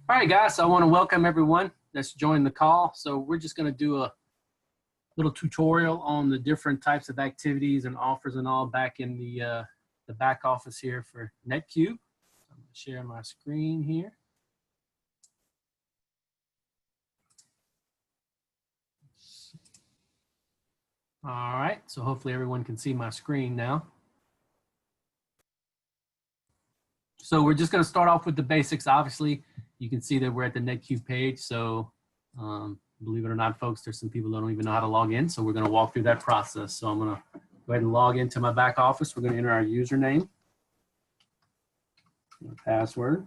All right, guys, so I want to welcome everyone that's joined the call. So we're just going to do a little tutorial on the different types of activities and offers and all back in the back office here for NetCube. So I'm going to share my screen here. All right, so hopefully everyone can see my screen now. So we're just going to start off with the basics. Obviously, you can see that we're at the NetCube page. So believe it or not, folks, there's some people that don't even know how to log in. So we're going to walk through that process. So I'm going to go ahead and log into my back office. We're going to enter our username, our password,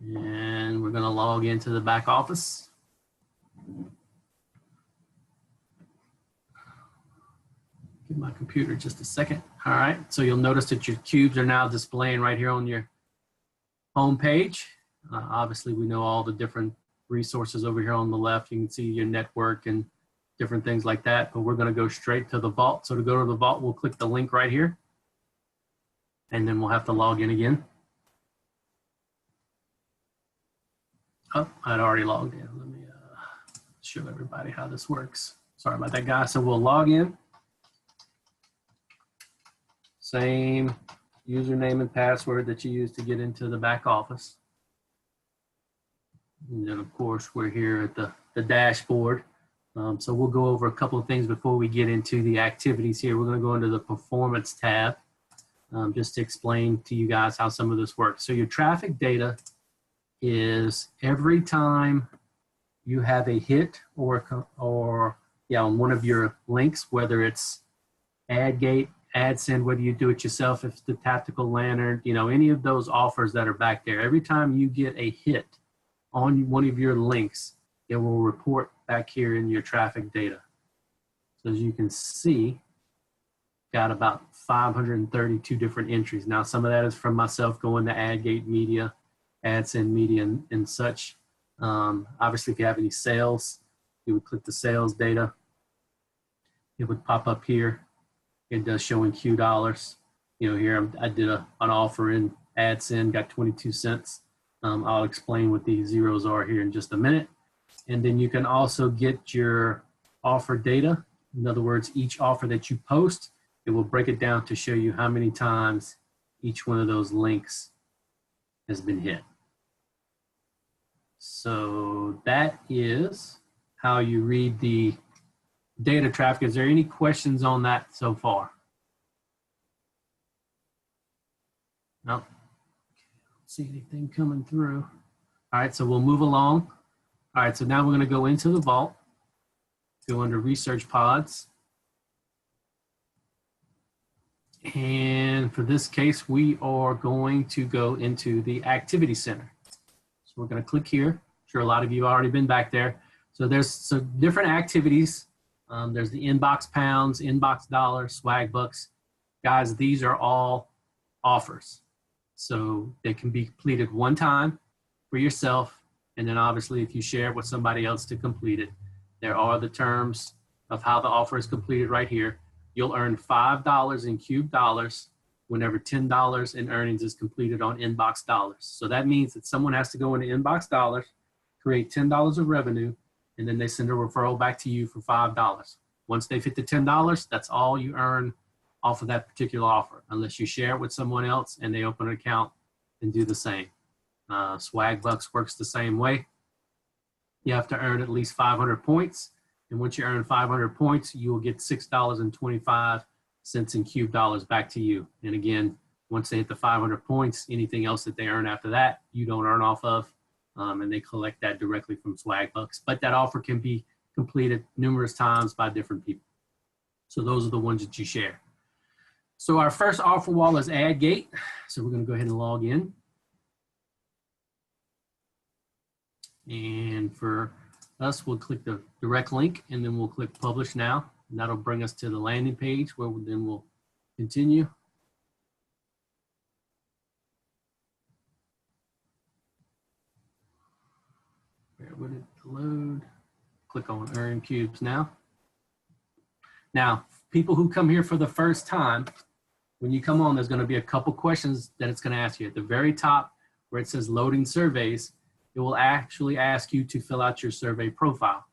and we're going to log into the back office. Give my computer just a second. All right, so you'll notice that your cubes are now displaying right here on your home page. Obviously, we know all the different resources over here on the left. You can see your network and different things like that, but we're going to go straight to the vault. So to go to the vault, we'll click the link right here, and then we'll have to log in again. Oh, I'd already logged in. Let me show everybody how this works. Sorry about that, guys. So we'll log in. Same username and password that you use to get into the back office. And then of course we're here at the dashboard. So we'll go over a couple of things before we get into the activities here. We're going to go into the performance tab just to explain to you guys how some of this works. So your traffic data is every time you have a hit or yeah, on one of your links, whether it's AdGate, AdSend, whether you do it yourself, if it's the Tactical Lantern, you know, any of those offers that are back there, every time you get a hit on one of your links, it will report back here in your traffic data. So as you can see, got about 532 different entries. Now, some of that is from myself going to AdGate Media, AdSend Media, and such. Obviously, if you have any sales, you would click the sales data. It would pop up here. It does show in Q dollars. You know, here I did an offer in AdSend, got 22 cents. I'll explain what these zeros are here in just a minute. And then you can also get your offer data. In other words, each offer that you post, it will break it down to show you how many times each one of those links has been hit. So that is how you read the data traffic. Is there any questions on that so far? No. Don't see anything coming through. All right, so we'll move along. All right, so now we're going to go into the vault, go under Research Pods. And for this case, we are going to go into the Activity Center. So we're going to click here. I'm sure a lot of you have already been back there. So there's some different activities. There's the inbox pounds, inbox dollars, swag bucks. Guys, these are all offers. So they can be completed one time for yourself. And then obviously if you share it with somebody else to complete it, there are the terms of how the offer is completed right here. You'll earn $5 in Cube dollars whenever $10 in earnings is completed on inbox dollars. So that means that someone has to go into inbox dollars, create $10 of revenue, and then they send a referral back to you for $5. Once they've hit the $10, that's all you earn off of that particular offer, unless you share it with someone else and they open an account and do the same. Swag Bucks works the same way. You have to earn at least 500 points. And once you earn 500 points, you will get $6.25 in Cube dollars back to you. And again, once they hit the 500 points, anything else that they earn after that, you don't earn off of. And they collect that directly from Swag Bucks. But that offer can be completed numerous times by different people. So those are the ones that you share. So our first offer wall is AdGate. So we're going to go ahead and log in. And for us, we'll click the direct link and then we'll click Publish Now. And that'll bring us to the landing page where then we'll continue. Where would it load? Click on Earn Cubes Now. Now, people who come here for the first time, when you come on, there's going to be a couple questions that it's going to ask you. At the very top, where it says loading surveys, it will actually ask you to fill out your survey profile.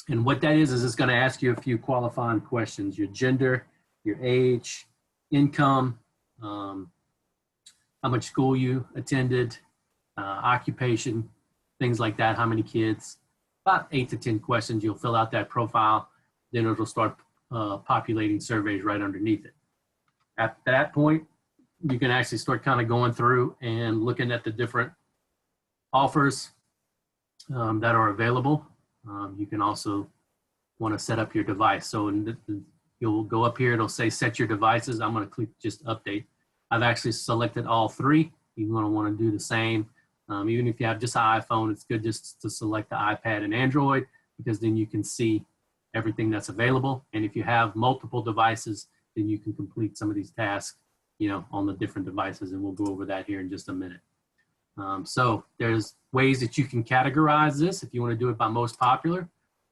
And what that is it's going to ask you a few qualifying questions: your gender, your age, income, how much school you attended, occupation, things like that, how many kids. About 8 to 10 questions. You'll fill out that profile, then it'll start populating surveys right underneath it. At that point, you can actually start kind of going through and looking at the different offers that are available. You can also want to set up your device. So you'll go up here, it'll say set your devices. I'm going to click just update. I've actually selected all 3. You're going to want to do the same. Even if you have just an iPhone, it's good just to select the iPad and Android, because then you can see everything that's available. And if you have multiple devices, then you can complete some of these tasks, on the different devices. And we'll go over that here in just a minute. So there's ways that you can categorize this. If you want to do it by most popular, if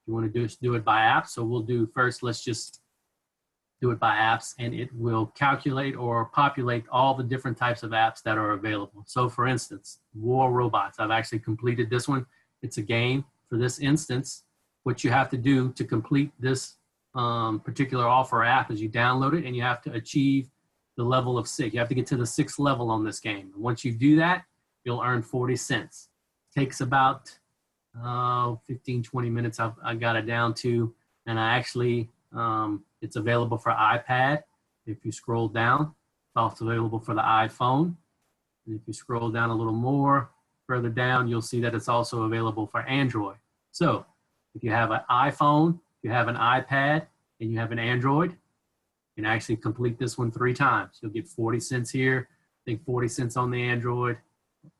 you want to do it by apps. So we'll do first, let's just do it by apps, and it will calculate or populate all the different types of apps that are available. So for instance, War Robots, I've actually completed this one. It's a game. For this instance, what you have to do to complete this particular offer app is you download it and you have to achieve the level of 6. You have to get to the 6th level on this game. And once you do that, you'll earn 40 cents. Takes about 15, 20 minutes. I got it down to, and I actually, it's available for iPad. If you scroll down, it's also available for the iPhone. And if you scroll down a little more, further down, you'll see that it's also available for Android. So if you have an iPhone, you have an iPad, and you have an Android, you can actually complete this one 3 times. You'll get 40 cents here, I think 40 cents on the Android,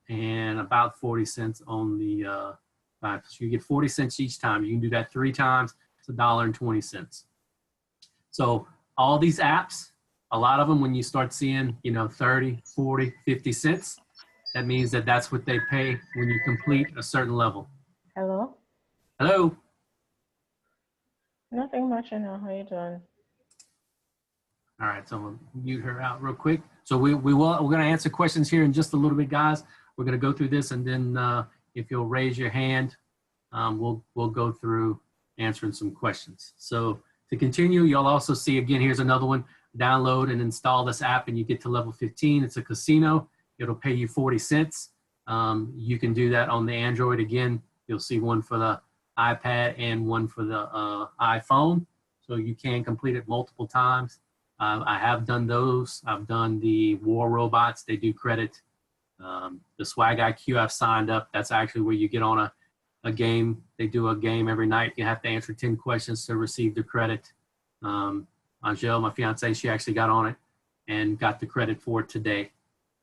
and about 40 cents on the so you get 40 cents each time. You can do that 3 times. It's $1.20. So all these apps, a lot of them, when you start seeing, 30, 40, 50 cents, that means that that's what they pay when you complete a certain level. Hello? Hello? Nothing much, How you doing? All right, so I'm gonna mute her out real quick. So we're going to answer questions here in just a little bit, guys. We're going to go through this, and then if you'll raise your hand, we'll go through answering some questions. So to continue, you'll also see, again, here's another one. Download and install this app, and you get to level 15. It's a casino. It'll pay you 40 cents. You can do that on the Android. Again, you'll see one for the iPad and one for the iPhone. So you can complete it multiple times. I have done those. I've done the War Robots. They do credit. The Swag IQ, I've signed up. That's actually where you get on a game. They do a game every night. You have to answer 10 questions to receive the credit. Angel, my fiance, she actually got on it and got the credit for it today,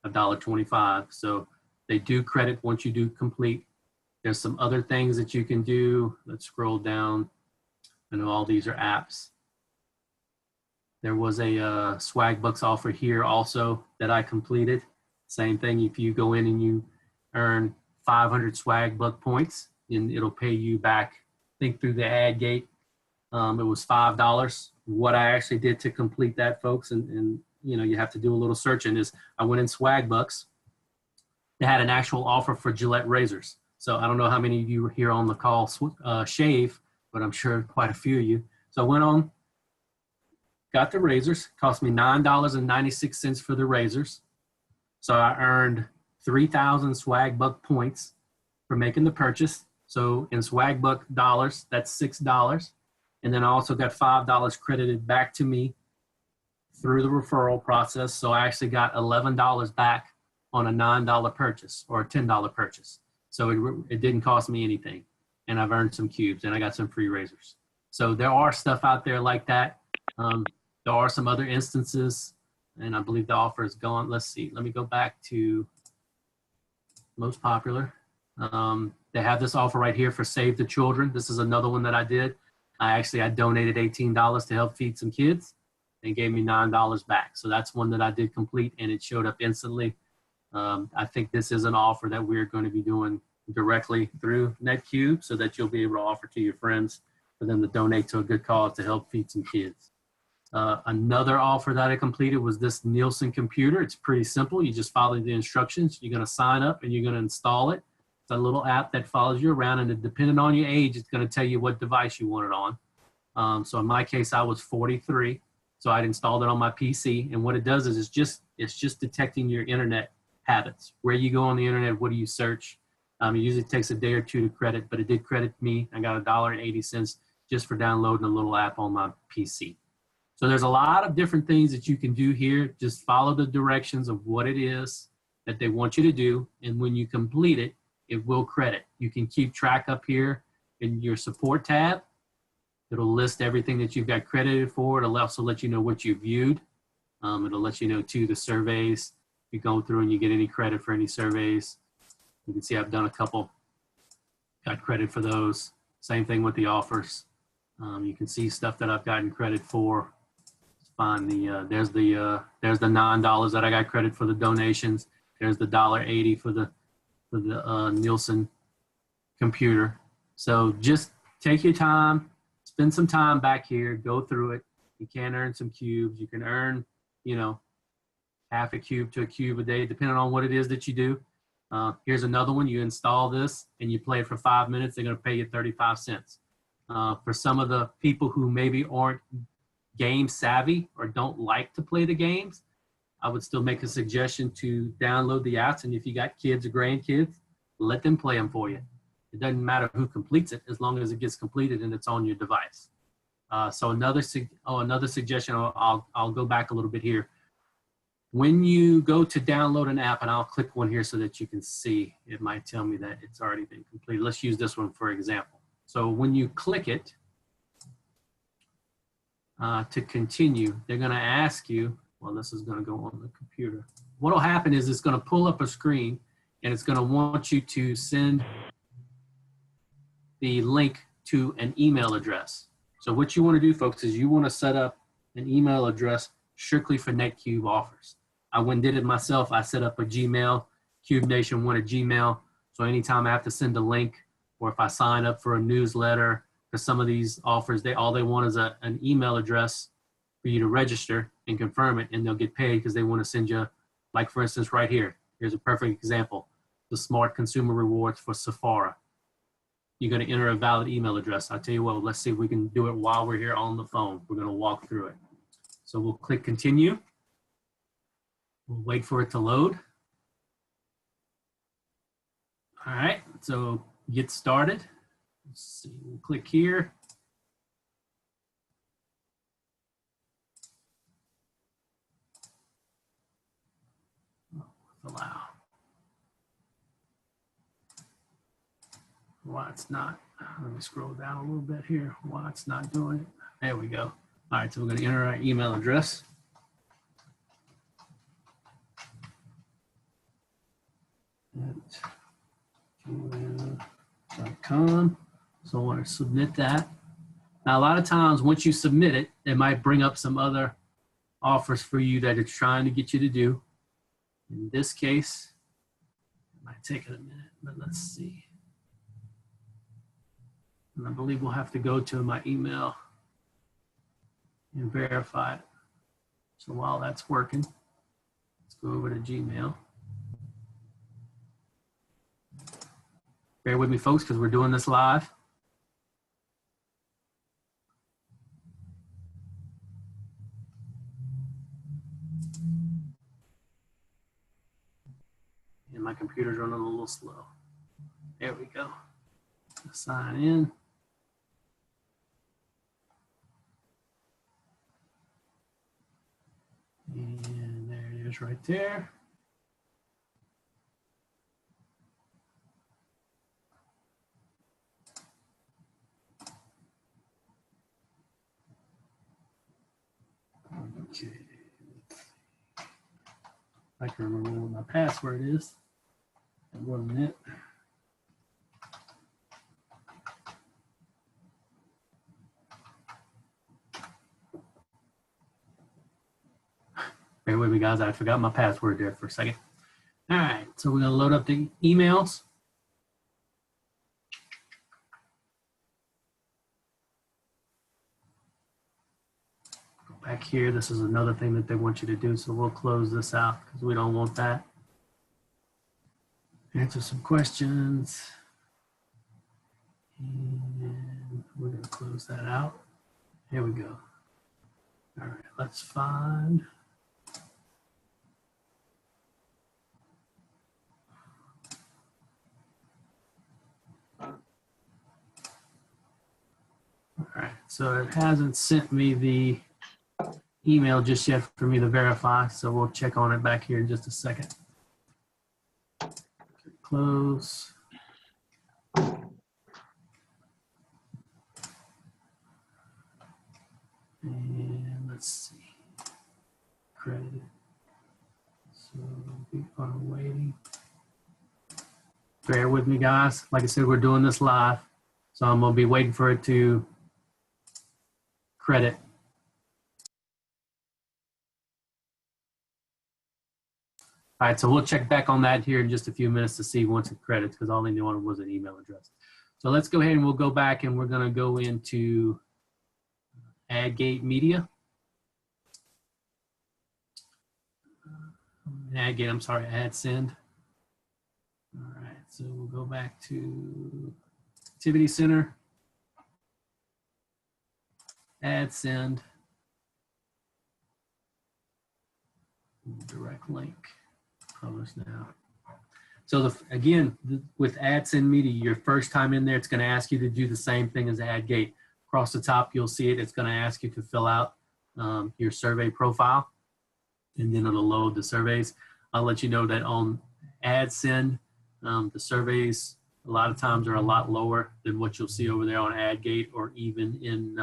$1.25. So they do credit once you do complete. There's some other things that you can do. Let's scroll down. I know all these are apps. There was a Swag Bucks offer here also that I completed. Same thing, if you go in and you earn 500 Swag Buck points, then it'll pay you back, I think through the ad gate, it was $5. What I actually did to complete that, folks, and you have to do a little searching, is I went in Swag Bucks. They had an actual offer for Gillette razors. So I don't know how many of you here on the call shave, but I'm sure quite a few of you. So I went on, got the razors, cost me $9.96 for the razors. So I earned 3,000 Swag Buck points for making the purchase. So in Swag Buck dollars, that's $6. And then I also got $5 credited back to me through the referral process. So I actually got $11 back on a $9 purchase or a $10 purchase. So it didn't cost me anything. And I've earned some cubes and I got some free razors. So there are stuff out there like that. There are some other instances, and I believe the offer is gone. Let's see, let me go back to most popular. They have this offer right here for Save the Children. This is another one that I did. I donated $18 to help feed some kids. They gave me $9 back. So that's one that I did complete, and it showed up instantly. I think this is an offer that we're going to be doing directly through NetCube so that you'll be able to offer to your friends for them to donate to a good cause to help feed some kids. Another offer that I completed was this Nielsen computer. It's pretty simple. You just follow the instructions. You're going to sign up and you're going to install it. It's a little app that follows you around, and depending on your age, it's going to tell you what device you want it on. So in my case, I was 43, so I'd installed it on my PC. And what it does is it's just detecting your internet habits. Where you go on the internet, what do you search? It usually takes a day or two to credit, but it did credit me. I got $1.80 just for downloading a little app on my PC. So there's a lot of different things that you can do here. Just follow the directions of what it is that they want you to do. And when you complete it, it will credit. You can keep track up here in your support tab. It'll list everything that you've got credited for. It'll also let you know what you viewed. It'll let you know too the surveys. You go through and you get any credit for any surveys. You can see I've done a couple, got credit for those. Same thing with the offers. You can see stuff that I've gotten credit for. Find there's the $9 that I got credit for the donations. There's the $1.80 for the Nielsen computer. So just take your time, spend some time back here, go through it. You can earn some cubes. You can earn, half a cube to a cube a day, depending on what it is that you do. Here's another one. You install this and you play it for 5 minutes. They're going to pay you 35 cents. For some of the people who maybe aren't game savvy or don't like to play the games, I would still make a suggestion to download the apps. And if you got kids or grandkids, let them play them for you. It doesn't matter who completes it as long as it gets completed and it's on your device. So another suggestion, I'll go back a little bit here. When you go to download an app, and I'll click one here so that you can see, it might tell me that it's already been completed. Let's use this one for example. So when you click it, to continue, they're going to ask you, well, this is going to go on the computer. What will happen is it's going to pull up a screen and it's going to want you to send the link to an email address. So what you want to do, folks, is you want to set up an email address strictly for NetCube offers. I went and did it myself. I set up a Gmail, Cube Nation wanted Gmail. So anytime I have to send a link, or if I sign up for a newsletter, for some of these offers, all they want is an email address for you to register and confirm it, and they'll get paid because they want to send you, like for instance, right here. Here's a perfect example: the Smart Consumer Rewards for Sephora. You're going to enter a valid email address. I'll tell you what, let's see if we can do it while we're here on the phone. We're going to walk through it. So we'll click continue. We'll wait for it to load. All right, so get started. Let's see, we'll click here. Allow. Why it's not, let me scroll down a little bit here. Why it's not doing it. There we go. All right, so we're going to enter our email address. gmail.com. So I want to submit that. Now, a lot of times once you submit it, it might bring up some other offers for you that it's trying to get you to do. In this case, it might take it a minute, but let's see. And I believe we'll have to go to my email and verify it. So while that's working, let's go over to Gmail. Bear with me, folks, because we're doing this live. And my computer's running a little slow. There we go. Sign in. And there it is right there. Okay. I can remember what my password is. That wasn't it. Bear with me, guys. I forgot my password there for a second. All right, so we're going to load up the emails. Go back here. This is another thing that they want you to do, so we'll close this out because we don't want that. Answer some questions. And we're going to close that out. Here we go. All right, let's find. All right, so it hasn't sent me the email just yet for me to verify, so we'll check on it back here in just a second. Close. And let's see. Credited. So we are waiting. Bear with me, guys. Like I said, we're doing this live, so I'm going to be waiting for it to credit. All right, so we'll check back on that here in just a few minutes to see once it credits, because all they wanted was an email address. So let's go ahead and we'll go back and we're going to go into AdGate Media. AdGate, I'm sorry, AdSend. All right, so we'll go back to Activity Center, AdSend, direct link, publish now. So again, with AdSend Media, your first time in there, it's going to ask you to do the same thing as AdGate. Across the top, you'll see it. It's going to ask you to fill out your survey profile, and then it'll load the surveys. I'll let you know that on AdSend, the surveys a lot of times are a lot lower than what you'll see over there on AdGate or even in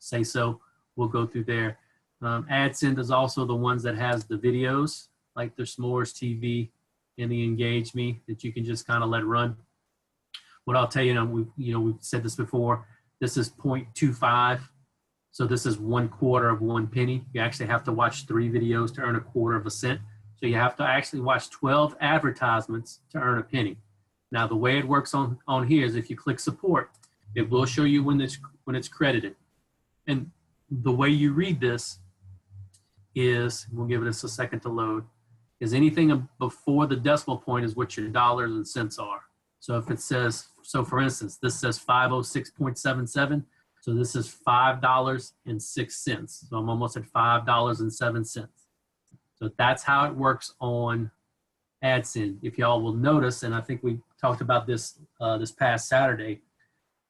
SaySo. We'll go through there. AdSend is also the ones that has the videos, like the S'mores TV and the Engage Me, that you can just kind of let run. What I'll tell you, we've said this before. This is 0.25, so this is 1/4 of 1 penny. You actually have to watch 3 videos to earn 1/4 of a cent. So you have to actually watch 12 advertisements to earn a penny. Now the way it works on here is if you click support, it will show you when it's credited. And the way you read this is, we'll give this a second to load, is anything before the decimal point is what your dollars and cents are. So if it says, so for instance, this says 506.77. So this is $5.06. So I'm almost at $5.07. So that's how it works on AdSend. If y'all will notice, and I think we talked about this this past Saturday,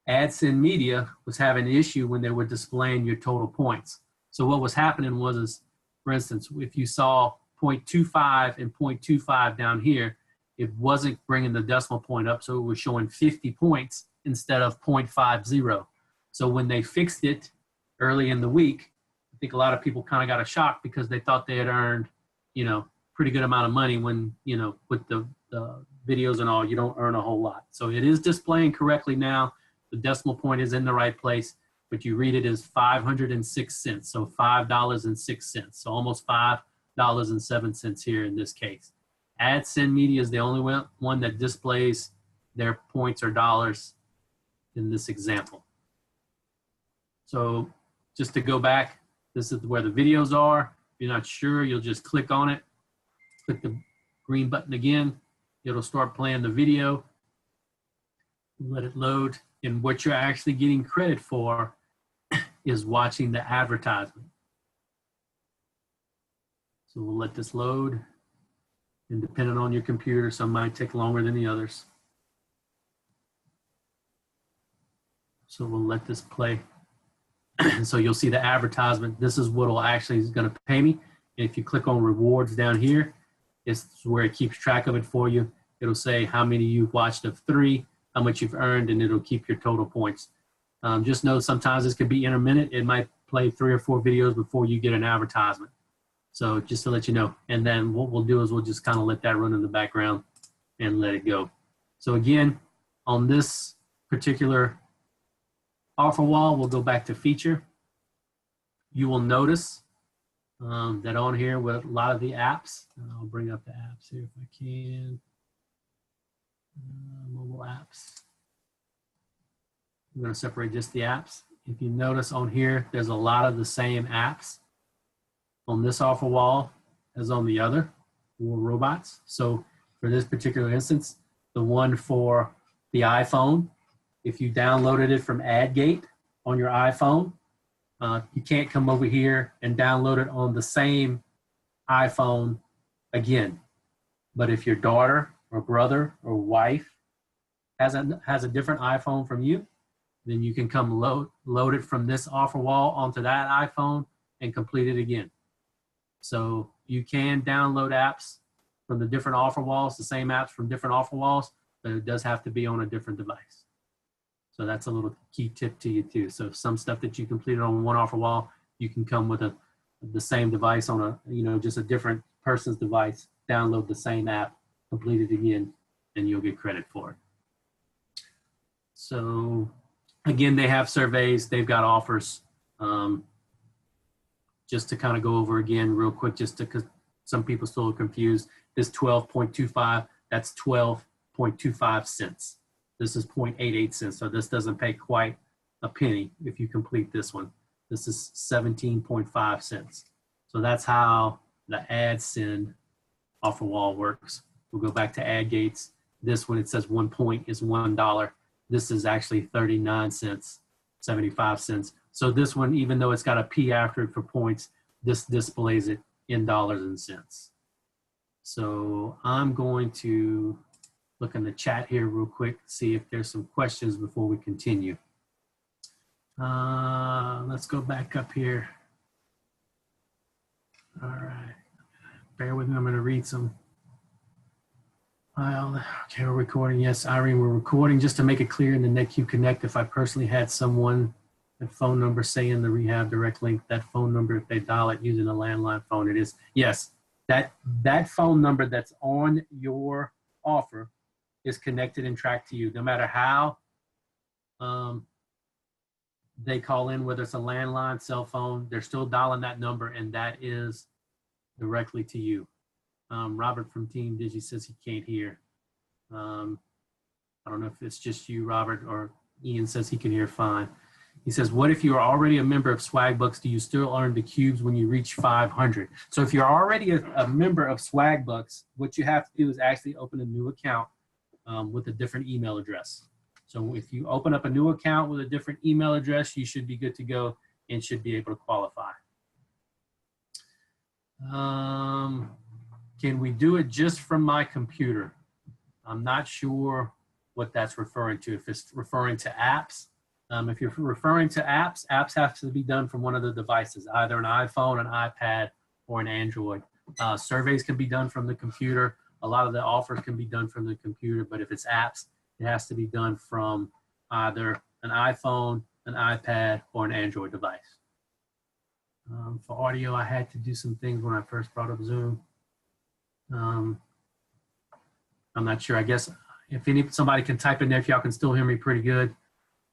AdSend Media was having an issue when they were displaying your total points. So what was happening was, for instance, if you saw 0.25 and 0.25 down here, it wasn't bringing the decimal point up, so it was showing 50 points instead of 0.50. So when they fixed it early in the week, I think a lot of people kind of got a shock because they thought they had earned, pretty good amount of money when, with the videos and all, you don't earn a whole lot. So it is displaying correctly now. The decimal point is in the right place, but you read it as 506 cents, so $5.06, so almost $5.07 here in this case. AdSend Media is the only one that displays their points or dollars in this example. So just to go back, this is where the videos are. If you're not sure, you'll just click on it, click the green button again. It'll start playing the video. Let it load. And what you're actually getting credit for is watching the advertisement. So we'll let this load. And depending on your computer, some might take longer than the others. So we'll let this play. So you'll see the advertisement. This is what will actually is going to pay me. And if you click on rewards down here, it's where it keeps track of it for you. It'll say how many you've watched of 3, how much you've earned, and it'll keep your total points. Just know sometimes this could be intermittent. It might play 3 or 4 videos before you get an advertisement. So just to let you know. And then what we'll do is we'll just kind of let that run in the background and let it go. So again, on this particular offer wall, we'll go back to feature. You will notice that on here with a lot of the apps, and I'll bring up the apps here if I can. Mobile apps. I'm going to separate just the apps. If you notice on here, there's a lot of the same apps. on this offer wall as on the other for robots. So for this particular instance, the one for the iPhone, if you downloaded it from AdGate on your iPhone, you can't come over here and download it on the same iPhone again. But if your daughter or brother or wife has a different iPhone from you, then you can come load it from this offer wall onto that iPhone and complete it again. So you can download apps from the different offer walls, the same apps from different offer walls, but it does have to be on a different device. So that's a little key tip to you too. So some stuff that you completed on one offer wall, you can come with the same device on a, just a different person's device, download the same app, complete it again, and you'll get credit for it. So again, they have surveys, they've got offers. Just to kind of go over again real quick, just because some people still are confused. This 12.25, that's 12.25 cents. This is 0.88 cents, so this doesn't pay quite a penny if you complete this one. This is 17.5 cents. So that's how the AdSend offer wall works. We'll go back to AdGates. This one, it says 1 point is $1. This is actually 39 cents, 75 cents. So this one, even though it's got a P after it for points, this displays it in dollars and cents. So I'm going to look in the chat here real quick, see if there's some questions before we continue. Let's go back up here. All right, bear with me, I'm gonna read some. Okay, we're recording. Yes, Irene, we're recording. Just to make it clear in the NetQ Connect, if I personally had someone, that phone number say in the rehab direct link, that phone number, if they dial it using a landline phone, it is, yes, that phone number that's on your offer is connected and tracked to you. No matter how they call in, whether it's a landline, cell phone, they're still dialing that number, and that is directly to you. Robert from Team Digi says he can't hear. I don't know if it's just you, Robert, or Ian says he can hear fine. He says, what if you are already a member of Swagbucks? Do you still earn the cubes when you reach 500? So if you're already a member of Swagbucks, what you have to do is actually open a new account with a different email address. So if you open up a new account with a different email address, you should be good to go and should be able to qualify. Can we do it just from my computer? I'm not sure what that's referring to. If it's referring to apps, if you're referring to apps, apps have to be done from one of the devices, either an iPhone, an iPad, or an Android. Surveys can be done from the computer. A lot of the offers can be done from the computer, but if it's apps, it has to be done from either an iPhone, an iPad, or an Android device. For audio, I had to do some things when I first brought up Zoom. I'm not sure. I guess if somebody can type in there, if y'all can still hear me pretty good.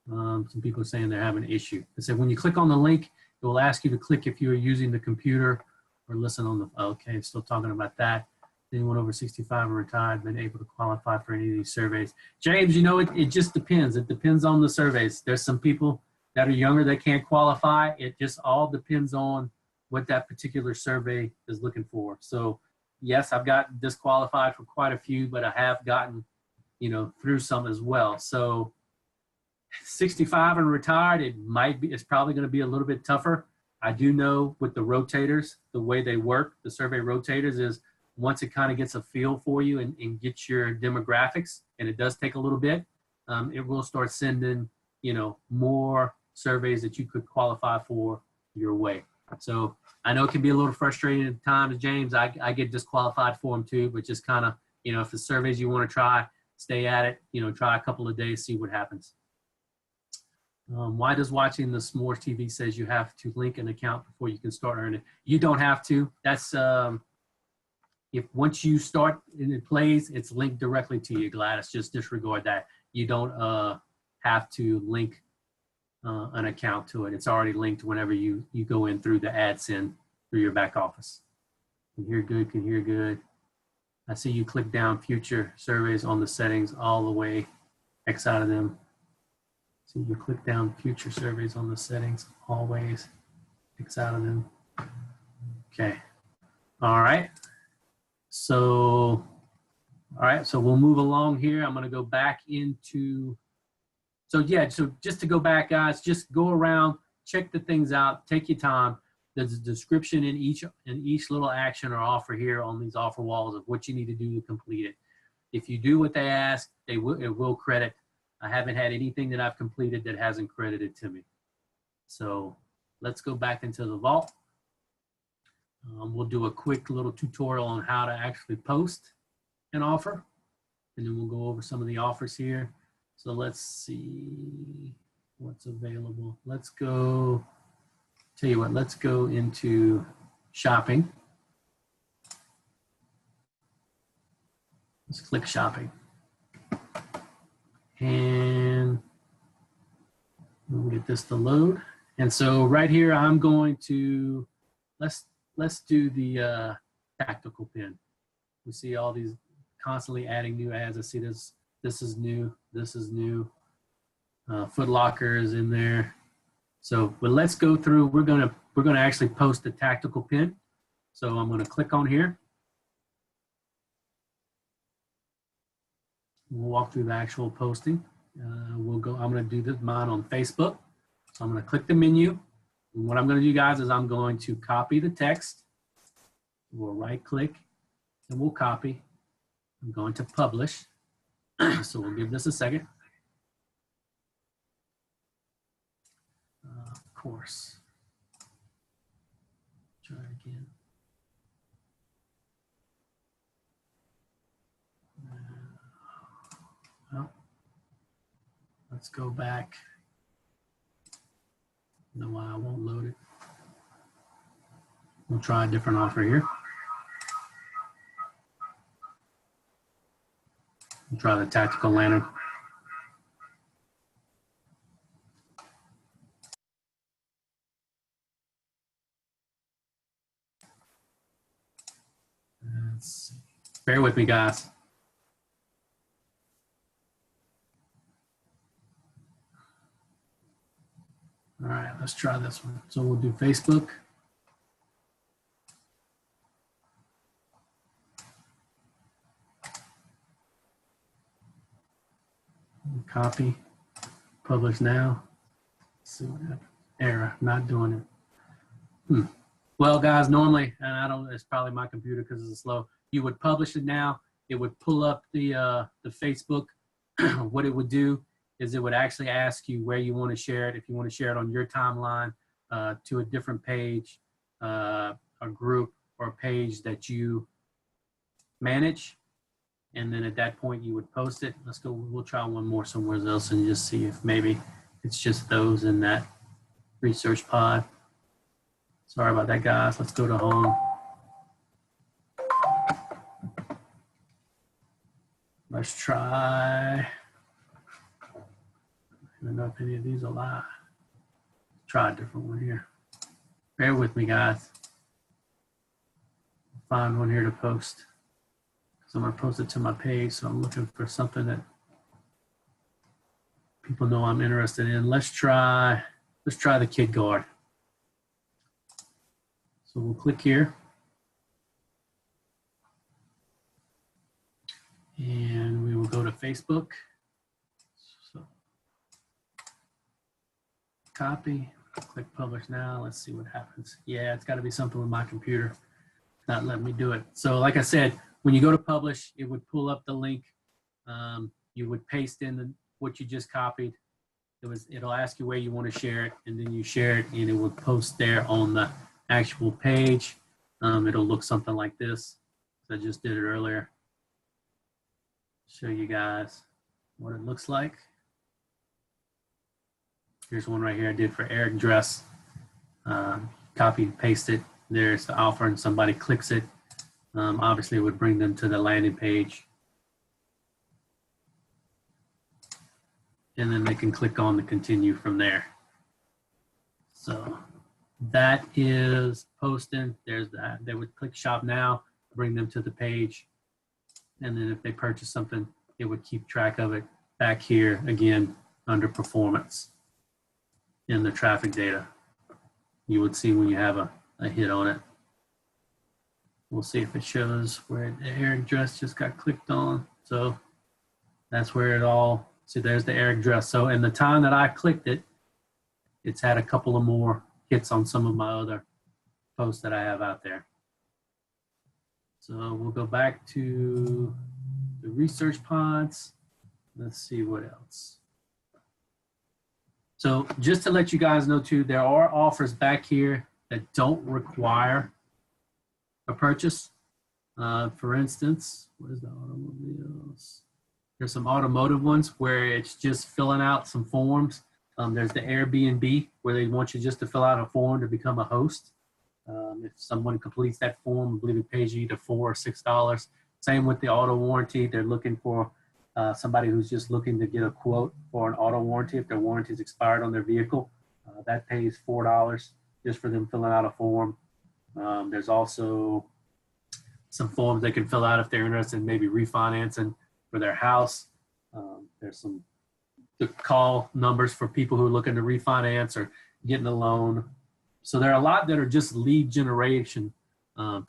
Some people are saying they're having an issue. I said when you click on the link, it will ask you to click if you are using the computer or listen on the, okay, still talking about that. Anyone over 65 or retired been able to qualify for any of these surveys? James, you know, it just depends. It depends on the surveys. There's some people that are younger that can't qualify. It just all depends on what that particular survey is looking for. So yes, I've got disqualified for quite a few, but I have gotten, through some as well. So 65 and retired, it's probably going to be a little bit tougher. I do know with the rotators, the way they work, the survey rotators is once it kind of gets a feel for you and gets your demographics, and it does take a little bit, it will start sending, more surveys that you could qualify for your way. So I know it can be a little frustrating at times, James. I get disqualified for them too, but just kind of, if the surveys you want to try, stay at it, try a couple of days, see what happens. Why does watching the S'mores TV says you have to link an account before you can start earning? You don't have to. That's if once you start and it plays, it's linked directly to you, Gladys. Just disregard that. You don't have to link an account to it. It's already linked whenever you go in through the AdSend through your back office. Can hear good, can hear good. I see you click down future surveys on the settings all the way, X out of them. So you can click down future surveys on the settings, always, X out of them. Okay. All right. So, all right. So we'll move along here. I'm going to go back into, so yeah, so just to go back, guys, just go around, check the things out, take your time. There's a description in each little action or offer here on these offer walls of what you need to do to complete it. If you do what they ask, it will credit. I haven't had anything that I've completed that hasn't credited to me. So let's go back into the vault. We'll do a quick little tutorial on how to actually post an offer, and then we'll go over some of the offers here. So let's see what's available. Let's go, tell you what, let's go into shopping. Let's click shopping. And we'll get this to load. And so right here, I'm going to, let's do the tactical pin. We see all these constantly adding new ads. I see this is new, this is new. Foot Locker is in there. So, but let's go through, we're gonna actually post the tactical pin. So I'm gonna click on here. We'll walk through the actual posting. I'm gonna do mine on Facebook. So I'm gonna click the menu. And what I'm gonna do, guys, is I'm going to copy the text. We'll right click and we'll copy. I'm going to publish. So we'll give this a second. Of course. Try it again. Well, let's go back. No, why I won't load it. We'll try a different offer here. We'll try the tactical lantern. Let's see. Bear with me, guys. All right, let's try this one. So we'll do Facebook. Copy, publish now. Let's see what happens. Error, not doing it. Well, guys, normally, and I don't, it's probably my computer because it's slow. You would publish it now. It would pull up the Facebook. What it would do is it would actually ask you where you want to share it. If you want to share it on your timeline, to a different page, a group, or a page that you manage. And then at that point you would post it. Let's go, we'll try one more somewhere else and just see if maybe it's just those in that research pod. Sorry about that, guys. Let's go to home. Let's try, I don't know if any of these are live. Try a different one here. Bear with me, guys. Find one here to post. So I'm gonna post it to my page. So I'm looking for something that people know I'm interested in. Let's try the Kid Guard. So we'll click here. And we will go to Facebook. So copy, click publish now. Let's see what happens. Yeah, it's gotta be something with my computer. It's not letting me do it. So like I said, when you go to publish, it would pull up the link. You would paste in what you just copied. It'll ask you where you want to share it, and then you share it, and it will post there on the actual page. It'll look something like this. I just did it earlier. Show you guys what it looks like. Here's one right here I did for Eric Dress. Copy and paste it. There's the offer, and somebody clicks it. Obviously, it would bring them to the landing page. And then they can click on the continue from there. So that is posting. There's that. They would click shop now, bring them to the page. And then if they purchase something, it would keep track of it back here again under performance in the traffic data. You would see when you have a hit on it. We'll see if it shows where the Eric Dress just got clicked on. So that's where it all, see there's the Eric Dress. So in the time that I clicked it, it's had a couple of more hits on some of my other posts that I have out there. So we'll go back to the research pods. Let's see what else. So just to let you guys know too, there are offers back here that don't require a purchase. For instance, where's the automobiles? There's some automotive ones where it's just filling out some forms. There's the Airbnb where they want you just to fill out a form to become a host. If someone completes that form, I believe it pays you either $4 or $6. Same with the auto warranty. They're looking for somebody who's just looking to get a quote for an auto warranty if their warranty is expired on their vehicle. That pays $4 just for them filling out a form. There's also some forms they can fill out if they're interested in maybe refinancing for their house. There's the call numbers for people who are looking to refinance or getting a loan. So there are a lot that are just lead generation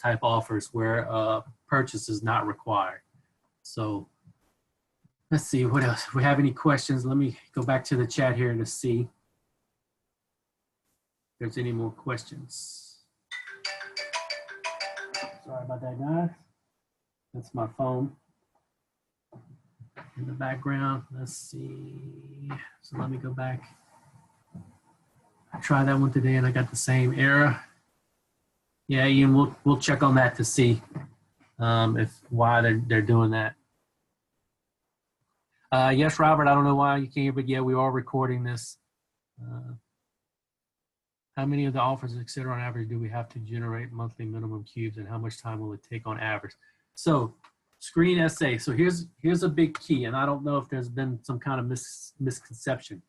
type offers where purchase is not required. So let's see what else. If we have any questions, let me go back to the chat here to see if there's any more questions. Sorry about that, guys. That's my phone in the background. Let's see. So let me go back. I tried that one today and I got the same error. Yeah, Ian, we'll check on that to see why they're doing that. Yes, Robert, I don't know why you can't hear, but yeah, we are recording this. How many of the offers, et cetera, on average do we have to generate monthly minimum cubes, and how much time will it take on average? So screen essay. So here's a big key, and I don't know if there's been some kind of misconception.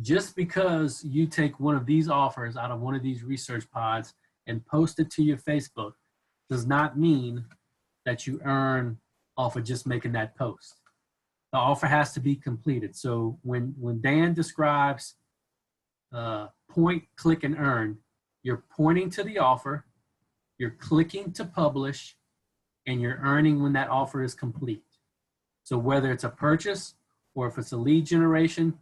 Just because you take one of these offers out of one of these research pods and post it to your Facebook does not mean that you earn off of just making that post. The offer has to be completed. So when Dan describes point, click, and earn, you're pointing to the offer, you're clicking to publish, and you're earning when that offer is complete. So whether it's a purchase or if it's a lead generation,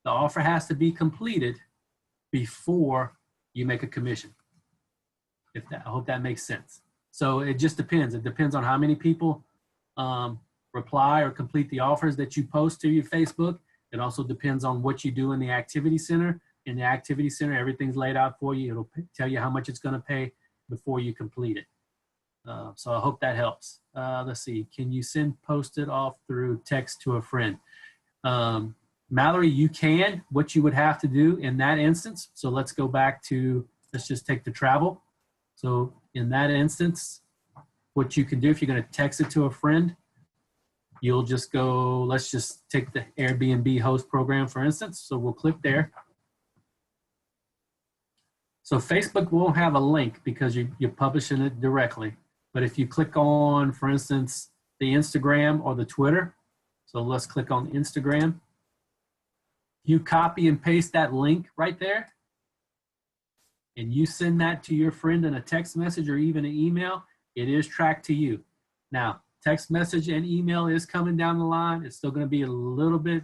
the offer has to be completed before you make a commission. I hope that makes sense. So it just depends. It depends on how many people reply or complete the offers that you post to your Facebook. It also depends on what you do in the activity center. In the activity center, everything's laid out for you. It'll tell you how much it's going to pay before you complete it. So I hope that helps. Let's see. Can you send posted off through text to a friend? Mallory, you can. What you would have to do in that instance, so let's go back to, let's just take the travel. So in that instance, what you can do if you're going to text it to a friend, you'll just go, let's just take the Airbnb host program, for instance. So we'll click there. So Facebook won't have a link because you're publishing it directly. But if you click on, for instance, the Instagram or the Twitter, so let's click on Instagram. You copy and paste that link right there, and you send that to your friend in a text message or even an email, it is tracked to you. Now, text message and email is coming down the line. It's still going to be a little bit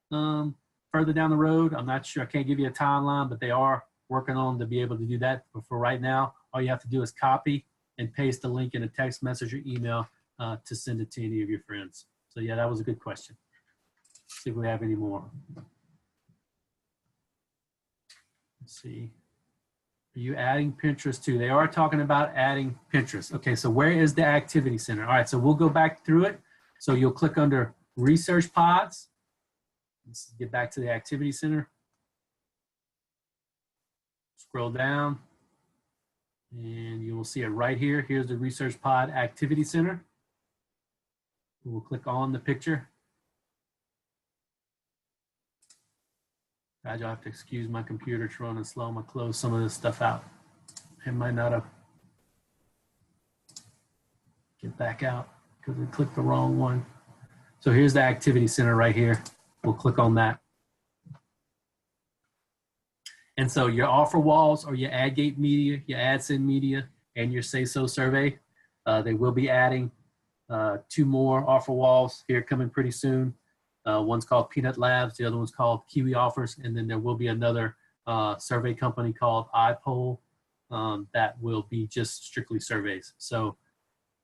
further down the road. I'm not sure. I can't give you a timeline, but they are working on to be able to do that. But for right now, all you have to do is copy and paste the link in a text message or email to send it to any of your friends. So yeah, that was a good question. Let's see if we have any more. Let's see. Are you adding Pinterest too? They are talking about adding Pinterest. Okay, so where is the activity center? All right, so we'll go back through it. So you'll click under research pods. Let's get back to the activity center. Scroll down and you will see it right here. Here's the research pod activity center. We'll click on the picture. Guys, you'll have to excuse my computer, it's running slow. I'm gonna close some of this stuff out. It might not have get back out because we clicked the wrong one. So here's the activity center right here. We'll click on that. And so your offer walls or your AdGate media, your AdSend media, and your Say So survey. They will be adding 2 more offer walls here coming pretty soon. One's called Peanut Labs, the other one's called Kiwi Offers, and then there will be another survey company called iPoll that will be just strictly surveys. So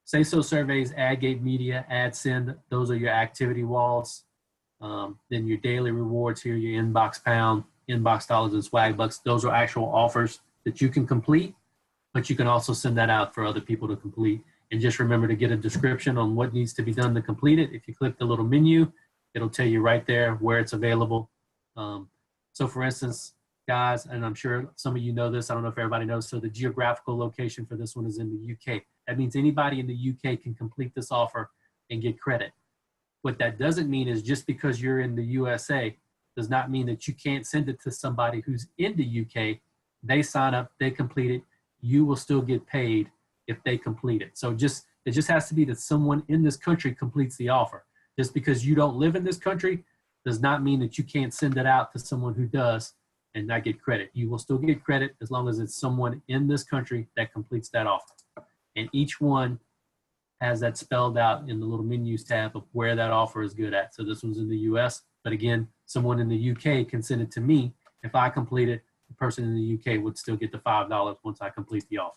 Say So surveys, AdGate Media, AdSend, those are your activity walls. Then your daily rewards here, your inbox pound, inbox dollars, and swag bucks. Those are actual offers that you can complete, but you can also send that out for other people to complete. And just remember to get a description on what needs to be done to complete it. If you click the little menu, it'll tell you right there where it's available. So for instance, guys, and I'm sure some of you know this, I don't know if everybody knows, so the geographical location for this one is in the UK. That means anybody in the UK can complete this offer and get credit. What that doesn't mean is just because you're in the USA does not mean that you can't send it to somebody who's in the UK. They sign up, they complete it, you will still get paid if they complete it. So it just has to be that someone in this country completes the offer. Just because you don't live in this country does not mean that you can't send it out to someone who does and not get credit. You will still get credit as long as it's someone in this country that completes that offer. And each one has that spelled out in the little menus tab of where that offer is good at. So this one's in the US, but again, someone in the UK can send it to me. If I complete it, the person in the UK would still get the $5 once I complete the offer.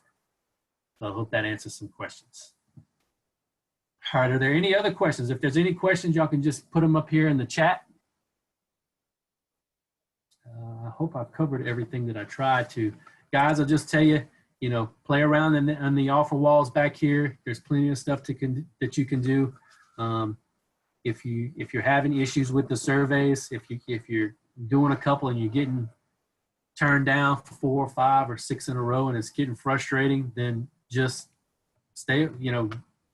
So I hope that answers some questions. All right, are there any other questions? If there's any questions, y'all can just put them up here in the chat. I hope I've covered everything that I tried to. Guys, I'll just tell you, you know, play around in the offer walls back here. There's plenty of stuff that you can do. If you're having issues with the surveys, if you're doing a couple and you're getting turned down for 4 or 5 or 6 in a row and it's getting frustrating, then just stay, you know,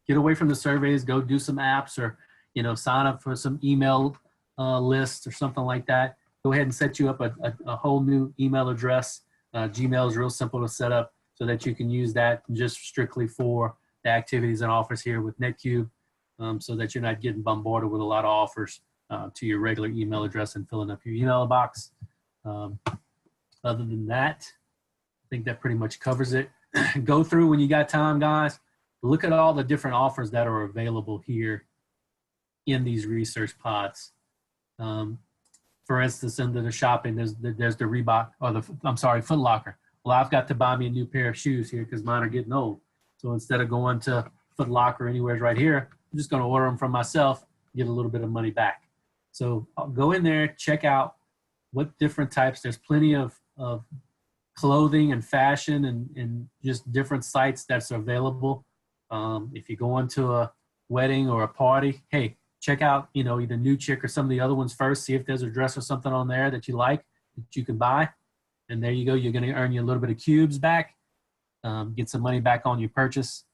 get away from the surveys, go do some apps or, you know, sign up for some email lists or something like that. Go ahead and set you up a whole new email address. Gmail is real simple to set up so that you can use that just strictly for the activities and offers here with NetCube, so that you're not getting bombarded with a lot of offers to your regular email address and filling up your email box. Other than that, I think that pretty much covers it. Go through when you got time, guys. Look at all the different offers that are available here in these research pods. For instance, under the shopping, there's the Reebok, or Foot Locker. Well, I've got to buy me a new pair of shoes here because mine are getting old. So instead of going to Foot Locker anywhere right here, I'm just going to order them from myself, get a little bit of money back. So I'll go in there, check out what different types. There's plenty of clothing and fashion and just different sites that's available. If you go into a wedding or a party, hey, check out, you know, either New Chick or some of the other ones first. See if there's a dress or something on there that you like that you can buy. And there you go. You're going to earn you a little bit of cubes back, get some money back on your purchase.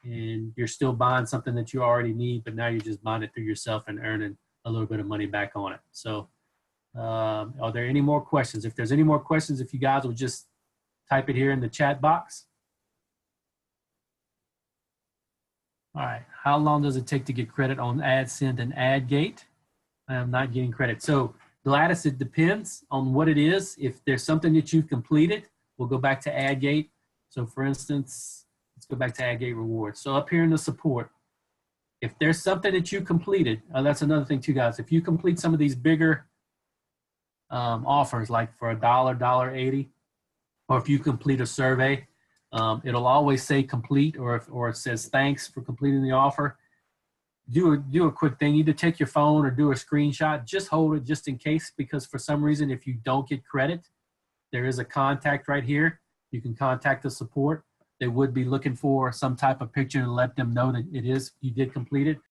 And you're still buying something that you already need, but now you're just buying it through yourself and earning a little bit of money back on it. So are there any more questions? If there's any more questions, if you guys will just type it here in the chat box. All right, how long does it take to get credit on AdSend and AdGate? I'm not getting credit. So Gladys, it depends on what it is. If there's something that you've completed, we'll go back to AdGate. So for instance, let's go back to AdGate rewards. So up here in the support, if there's something that you completed, that's another thing too, guys. If you complete some of these bigger offers, like for $1, $1.80, or if you complete a survey, it'll always say complete, or it says thanks for completing the offer. Do a quick thing. Either take your phone or do a screenshot. Just hold it just in case, because for some reason, if you don't get credit, there is a contact right here. You can contact the support. They would be looking for some type of picture to let them know that you did complete it.